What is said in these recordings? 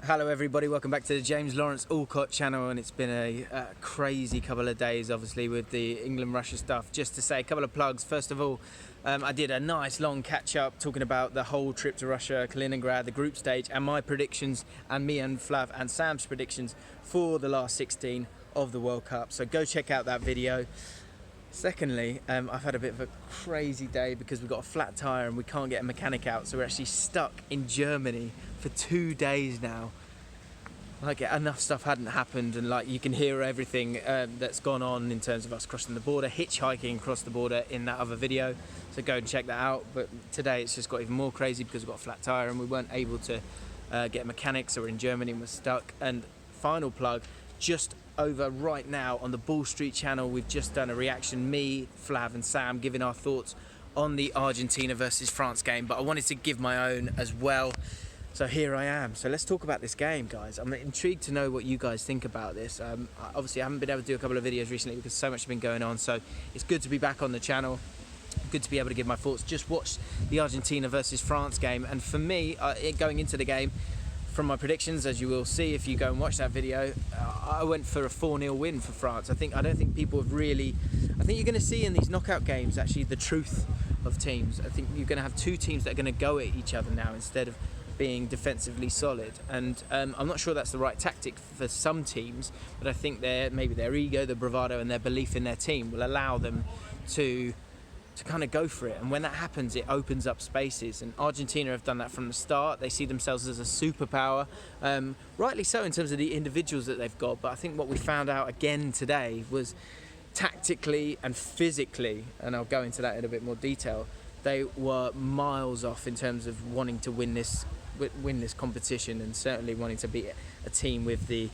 Hello everybody, welcome back to the James Lawrence Alcott channel, and it's been a crazy couple of days obviously with the England-Russia stuff. Just to say a couple of plugs. First of all, I did a nice long catch up talking about the whole trip to Russia, Kaliningrad, the group stage, and my predictions, and me and Flav and Sam's predictions for the last 16 of the World Cup. So go check out that video. Secondly, I've had a bit of a crazy day because we've got a flat tyre and we can't get a mechanic out, so we're actually stuck in Germany for 2 days now. Like, enough stuff hadn't happened, and like you can hear everything that's gone on in terms of us crossing the border, hitchhiking across the border in that other video, so go and check that out. But today it's just got even more crazy because we've got a flat tyre and we weren't able to get a mechanic, so we're in Germany and we're stuck. And final plug, just over right now on the Ball Street channel, we've just done a reaction, me, Flav and Sam, giving our thoughts on the Argentina versus France game, but I wanted to give my own as well. So here I am. So let's talk about this game, guys. I'm intrigued to know what you guys think about this. Obviously, I haven't been able to do a couple of videos recently because so much has been going on. So it's good to be back on the channel. Good to be able to give my thoughts. Just watched the Argentina versus France game. And for me, going into the game, from my predictions, as you will see if you go and watch that video, I went for a 4-0 win for France. I don't think people have really... I think you're going to see in these knockout games, actually, the truth of teams. I think you're going to have two teams that are going to go at each other now instead of being defensively solid, and I'm not sure that's the right tactic for some teams, but I think maybe their ego, their bravado and their belief in their team will allow them to kind of go for it, and when that happens it opens up spaces, and Argentina have done that from the start. They see themselves as a superpower, rightly so in terms of the individuals that they've got, but I think what we found out again today was tactically and physically, and I'll go into that in a bit more detail, they were miles off in terms of wanting to win this competition, and certainly wanting to be a team with the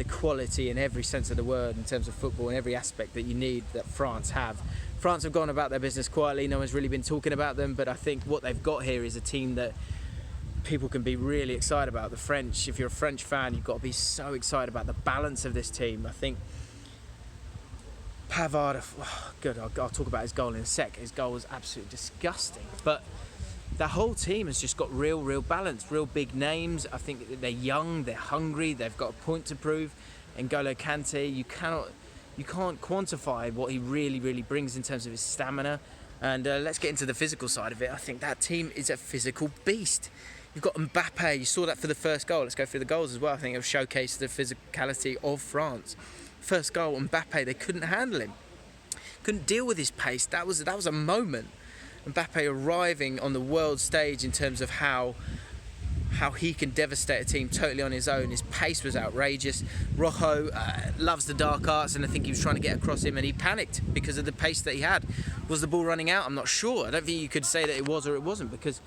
quality in every sense of the word in terms of football and every aspect that you need that France have. France have gone about their business quietly. No one's really been talking about them, but I think what they've got here is a team that people can be really excited about. The French, if you're a French fan, you've got to be so excited about the balance of this team. I think Pavard, good, I'll talk about his goal in a sec. His goal was absolutely disgusting, but the whole team has just got real balance, real big names. I think they're young, they're hungry, they've got a point to prove. N'Golo Kante, you can't quantify what he really brings in terms of his stamina. And let's get into the physical side of it. I think that team is a physical beast. You've got Mbappe, you saw that for the first goal. Let's go through the goals as well. I think it'll showcase the physicality of France. First goal, Mbappe, they couldn't handle him. Couldn't deal with his pace. That was a moment. Mbappe arriving on the world stage in terms of how he can devastate a team totally on his own. His pace was outrageous. Rojo loves the dark arts, and I think he was trying to get across him, and he panicked because of the pace that he had. Was the ball running out? I'm not sure. I don't think you could say that it was or it wasn't, because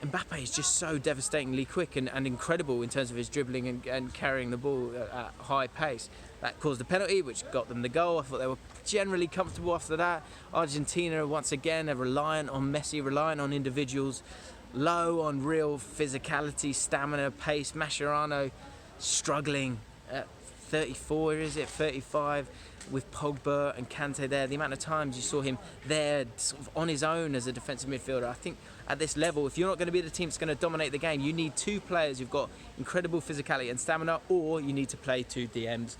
Mbappe is just so devastatingly quick and incredible in terms of his dribbling and carrying the ball at high pace. That caused the penalty, which got them the goal. I thought they were generally comfortable after that. Argentina, once again, are reliant on Messi, reliant on individuals, low on real physicality, stamina, pace. Mascherano struggling at 34, is it? 35, with Pogba and Kante there. The amount of times you saw him there sort of on his own as a defensive midfielder. I think at this level, if you're not going to be the team that's going to dominate the game, you need two players who've got incredible physicality and stamina, or you need to play two DMs.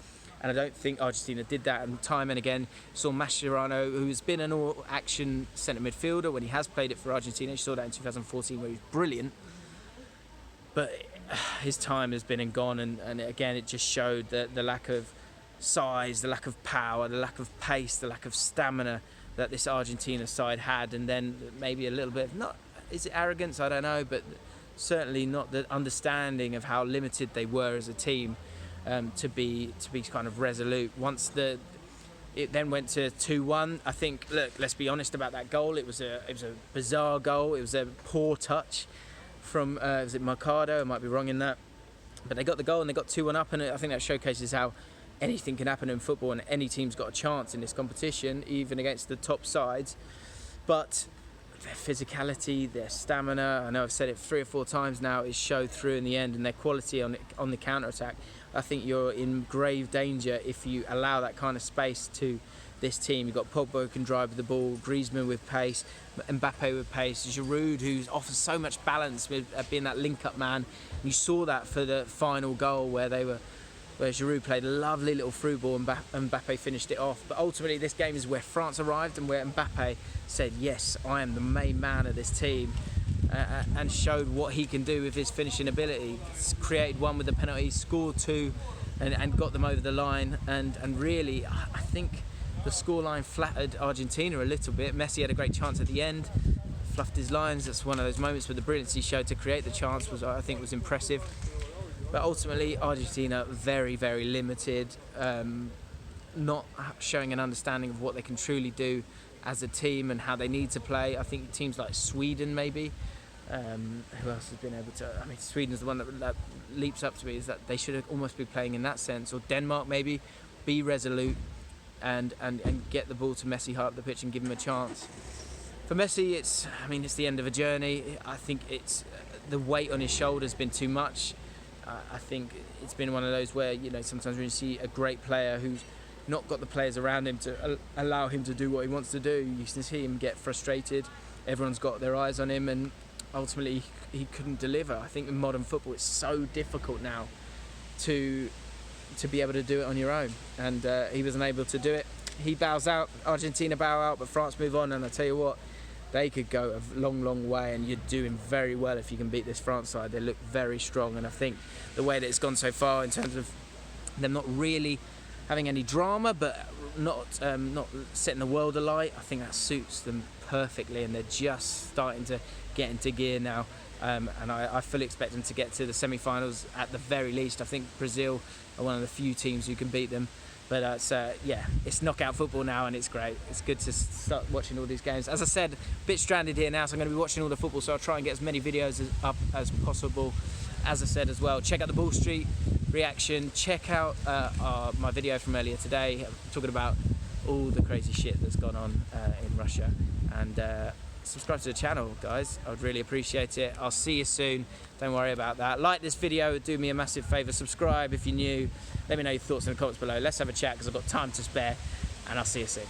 And I don't think Argentina did that, and time and again saw Mascherano, who's been an all-action centre midfielder when he has played it for Argentina. You saw that in 2014 where he was brilliant, but his time has been and gone, and again it just showed the lack of size, the lack of power, the lack of pace, the lack of stamina that this Argentina side had, and then maybe a little bit of, not, is it arrogance? I don't know, but certainly not the understanding of how limited they were as a team. To be kind of resolute. Once it then went to 2-1, I think, look, let's be honest about that goal. It was a bizarre goal. It was a poor touch from was it Mercado? I might be wrong in that, but they got the goal and they got 2-1 up, and I think that showcases how anything can happen in football, and any team's got a chance in this competition, even against the top sides. But their physicality, their stamina, I know I've said it 3 or 4 times now, is showed through in the end, and their quality on the counter-attack. I think you're in grave danger if you allow that kind of space to this team. You've got Pogba who can drive with the ball, Griezmann with pace, Mbappe with pace, Giroud who offers so much balance with being that link-up man. And you saw that for the final goal where Giroud played a lovely little through ball and Mbappe finished it off. But ultimately this game is where France arrived and where Mbappe said, yes, I am the main man of this team, and showed what he can do with his finishing ability. Created one with the penalty, scored two, and got them over the line. And really, I think the scoreline flattered Argentina a little bit. Messi had a great chance at the end, fluffed his lines. That's one of those moments where the brilliance he showed to create the chance I think was impressive. But ultimately, Argentina very, very limited, not showing an understanding of what they can truly do as a team and how they need to play. I think teams like Sweden, maybe, who else has been able to? I mean, Sweden is the one that leaps up to me, is that they should almost be playing in that sense. Or Denmark, maybe, be resolute and get the ball to Messi high up the pitch and give him a chance. For Messi, it's the end of a journey. I think it's the weight on his shoulders has been too much. I think it's been one of those where, sometimes when you see a great player who's not got the players around him to allow him to do what he wants to do, you can see him get frustrated. Everyone's got their eyes on him, and ultimately he couldn't deliver. I think in modern football it's so difficult now to be able to do it on your own, and he wasn't able to do it. He bows out, Argentina bow out, but France move on, and I tell you what, they could go a long, long way, and you're doing very well if you can beat this France side. They look very strong, and I think the way that it's gone so far in terms of them not really having any drama, but not setting the world alight, I think that suits them perfectly, and they're just starting to get into gear now. And I fully expect them to get to the semi-finals at the very least. I think Brazil are one of the few teams who can beat them. But it's knockout football now, and it's great. It's good to start watching all these games. As I said, a bit stranded here now, so I'm going to be watching all the football, so I'll try and get as many videos up as possible. As I said as well, check out the Ball Street reaction. Check out my video from earlier today, talking about all the crazy shit that's gone on in Russia. And subscribe to the channel, guys. I would really appreciate it. I'll see you soon. Don't worry about that. Like this video, do me a massive favour. Subscribe if you're new. Let me know your thoughts in the comments below. Let's have a chat, because I've got time to spare, and I'll see you soon.